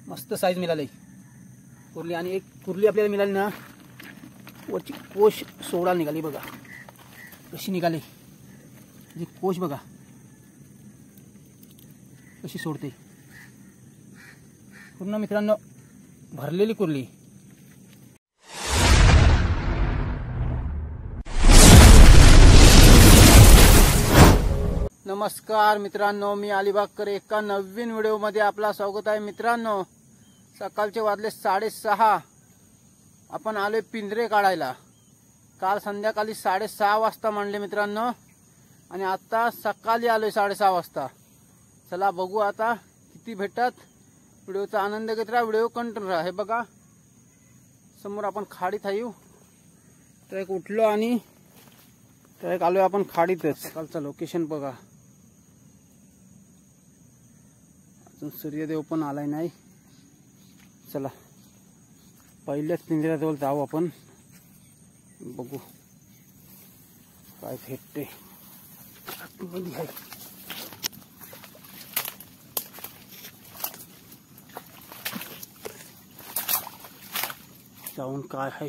मस्त साईज मिळाली कुर्ली. आणि एक कुर्ली आपल्याला मिळाली ना, वरची कोश सोडा निघाली बघा कशी निघाली. जी कोश बघा कशी सोडते पूर्ण मित्रांनो, भरलेली कुर्ली. नमस्कार मित्रांनो, मी अलिबागकर एका नवीन व्हिडिओमध्ये आपला स्वागत आहे. मित्रांनो, सकाळचे वाजले 6:30. आपण आलोय पिंजरे काढायला. काल संध्याकाळी 6:30 वाजता मांडले मित्रांनो, आणि आता सकाळी आलोय 6:30 वाजता. चला बघू आता किती भेटतात. व्हिडिओचा आनंद घेत राहा, व्हिडिओ कंटिन्यू राहा. हे बघा समोर आपण खाडीत आहे. तर एक उठलो आणि तर एक आलोय आपण खाडीतच. सकाळचं लोकेशन बघा. अजून सूर्यदेव पण आलाय नाही. चला पहिल्याच पिंजऱ्याजवळ जाऊ आपण, बघू काय भेटते. आतमध्ये आहे जाऊन काय आहे.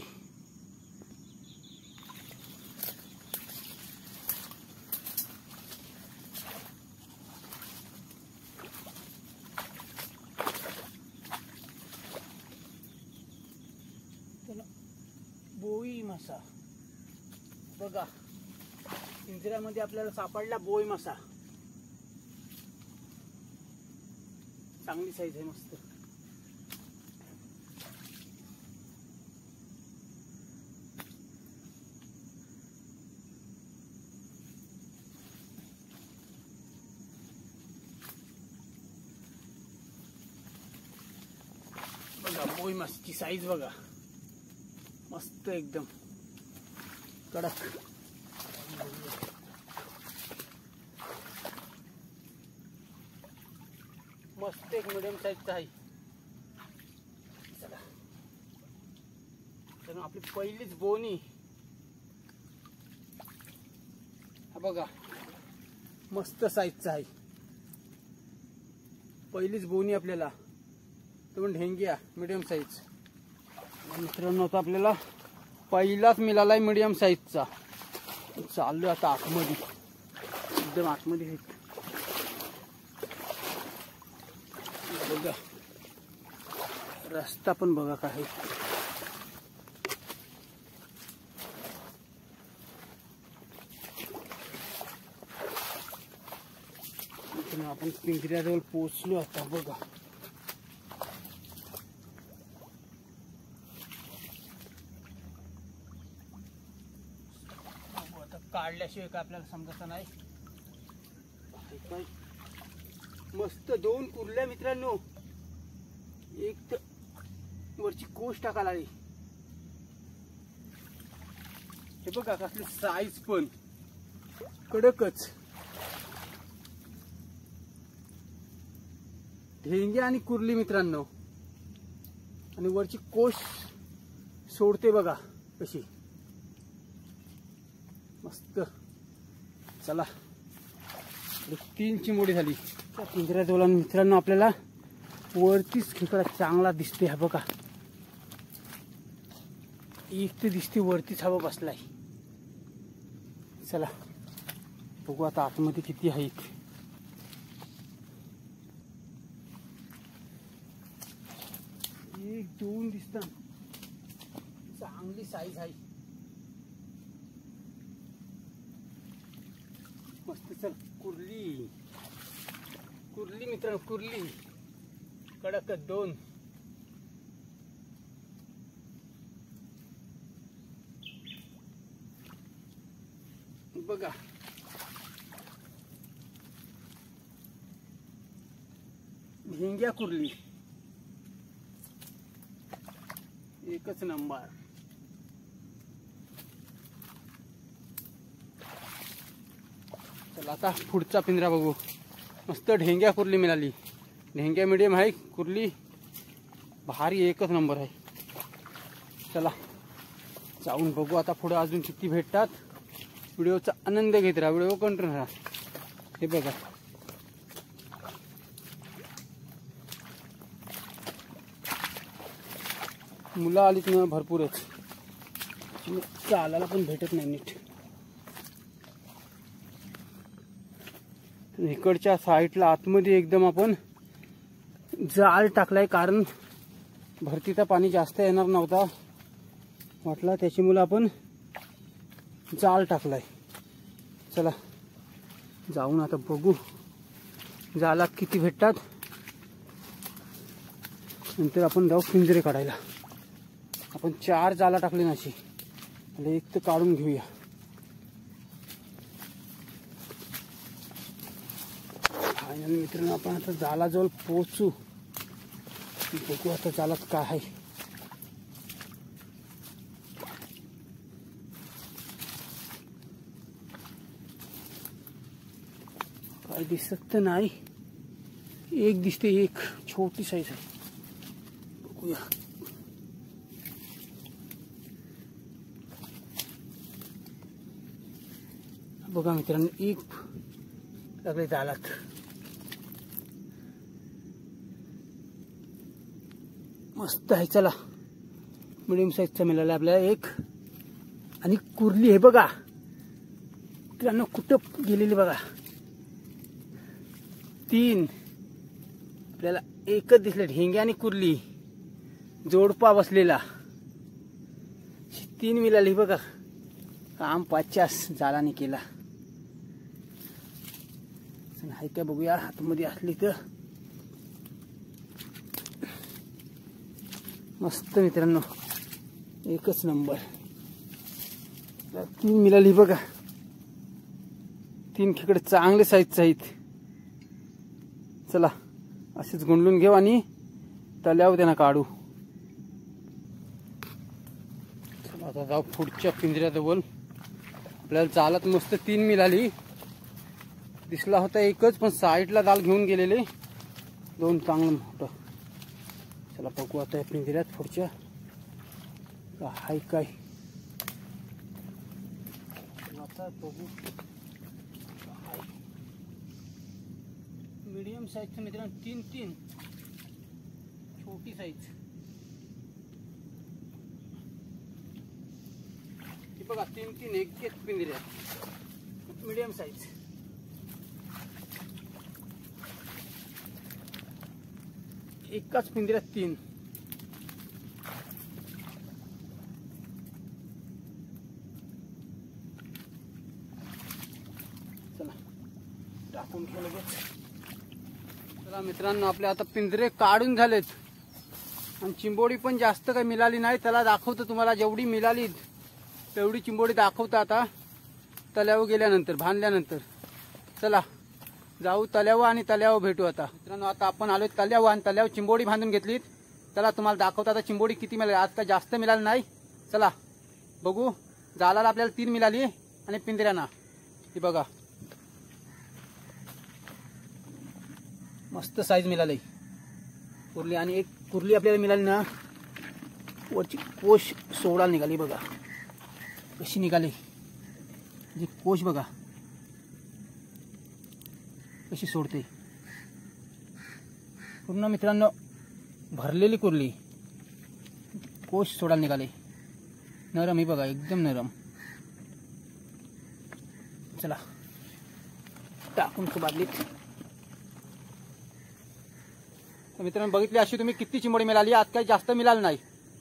बोई मासा बघा, पिंजऱ्यामध्ये आपल्याला सापडला बोई मासा. चांगली साईज आहे, मस्त. बघा बोई मासाची साईज बघा, मस्त एकदम कडक. मस्त एक मिडियम साईजचा आहे. चला तर आपली पहिलीच बोनी. हा बघा मस्त साईजचा आहे. पहिलीच बोनी आपल्याला, तो पण ढेंग्या मिडियम साईज. मित्रांनो आता आपल्याला पहिलाच मिळालाय मिडियम साईजचा. चाललोय आता आतमध्ये, एकदम आतमध्ये. बघा रस्ता पण बघा काय आहे. आपण पिंजऱ्याजवळ पोहोचलो आता. बघा काढल्याशिवाय काय आपल्याला समजत नाही. मस्त 2 कुर्ल्या मित्रांनो. एक तर वरची कोश टाकायला आली. हे बघा कसली साईज पण कडकच. ढेंगे आणि कुर्ली मित्रांनो, आणि वरची कोश सोडते बघा कशी मस्त. चला 3 चिमोडी झाली. त्या पिंजऱ्याजवळ मित्रांनो आपल्याला वरतीच खेकडा चांगला दिसते. हा बघा एक तर दिसते वरतीच हवा बसलाय. चला बघू आता आतमध्ये किती आहेत. एक 2 दिसतात, चांगली साईज आहे मस्त. चल कुर्ली कुर्ली मित्रांनो, कुर्ली कडक 2. बघा ढेंग्या कुर्ली एकच नंबर. चला आता पुढचा पिंजरा बघू. मस्त ढेंग्या कुर्ली मिळाली. ढेंग्या मीडियम आहे, कुर्ली भारी एकच नंबर आहे. चला जाऊन बघू आता पुढे अजून किती भेटतात. व्हिडिओचा आनंद घेत राहा, व्हिडिओ कंटिन्यू राहा. हे बघा मुलं आलीत ना भरपूरच, चालायला पण भेटत नाही नीट. इकडच्या साईडला आतमध्ये एकदम आपण जाळ टाकलाय, कारण भरतीचा पाणी जास्त येणार नव्हता वाटला, त्याची मुलं आपण जाळ टाकलाय. चला जाऊन आता बघू जाळात किती भेटतात, नंतर आपण जाऊ पिंजरे काढायला. आपण 4 जाळा टाकले नाशी, आणि एक तर काढून घेऊया. फायनल मित्रांनो आपण आता जाळाजवळ पोहोचू. बघू आता जाळात काय आहे. काय दिसत तर नाही, एक दिसते, एक छोटी साईज आहे. बघूया. बघा मित्रांनो एक लागले जाळात. मस्त आहे. चला मिडियम साईजचा मिळाला आपल्याला एक. आणि कुर्ली हे बघा मित्रांनो, कुठं गेलेली बघा. 3 आपल्याला एकच दिसले, ढेंगे आणि कुर्ली जोडपा बसलेला. 3 मिळाली बघा. काम 50 जाळाने केला. आहे का बघूया आतमध्ये असली तर. मस्त मित्रांनो एकच नंबर. 3 मिळाली बघा. 3 खेकडे चांगले साईजचे आहेत. चला असेच गुंडलून घेऊ आणि तल्यावर त्यांना काढू. चला आता जाऊ पुढच्या पिंजऱ्याजवळ. आपल्याला जाळात मस्त 3 मिळाली. दिसला होता एकच, पण साईडला जाळ घेऊन गेलेले 2 चांगलं मोठं. चला बघू आता या पिंजऱ्यात पुढच्या हाय काय. आता बघू मीडियम साईजचं मित्रांनो. 3 छोटी साईज. हे बघा 3 एक पिंजऱ्या मीडियम साईज. एकाच पिंजऱ्यात 3. चला टाकून ठेवलं लगेच. चला मित्रांनो आपले आता पिंजरे काढून झालेत आणि चिंबोडी पण जास्त काही मिळाली नाही. त्याला दाखवतो तुम्हाला, जेवढी मिळाली तेवढी चिंबोडी दाखवतो आता तल्यावर गेल्यानंतर, बांधल्यानंतर. चला जाऊ तल्यावर आणि तल्यावर भेटू. आता मित्रांनो आता आपण आलोय तल्यावर आणि तल्यावर चिंबोडी बांधून घेतलीत. चला तुम्हाला दाखवतो आता चिंबोडी किती मिळाली. आज काय जास्त मिळाली नाही. चला बघू. जाळाला आपल्याला 3 मिळाली आणि पिंजऱ्यांना ही बघा मस्त साईज मिळाली कुर्ली. आणि एक कुर्ली आपल्याला मिळाली ना, वरची कोश सोडा निघाली बघा कशी निघाली. जी कोश बघा कशी सोडते पूर्ण मित्रांनो. भरलेली कुर्ली, कोश सोडा निघाले. नरम ही बघा एकदम नरम. चला टाकून बादलीत. मित्रांनो बघितली अशी तुम्ही किती चिंबोडी मिळाली. आज काही जास्त मिळालं नाही.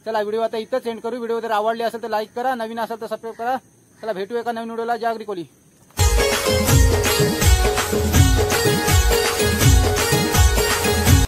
चला व्हिडिओ आता इथंच एंड करू. व्हिडिओ जर आवडली असेल तर लाईक करा, नवीन असेल तर सबस्क्राईब करा. चला भेटू एका नवीन व्हिडिओला. जय अग्री कोली.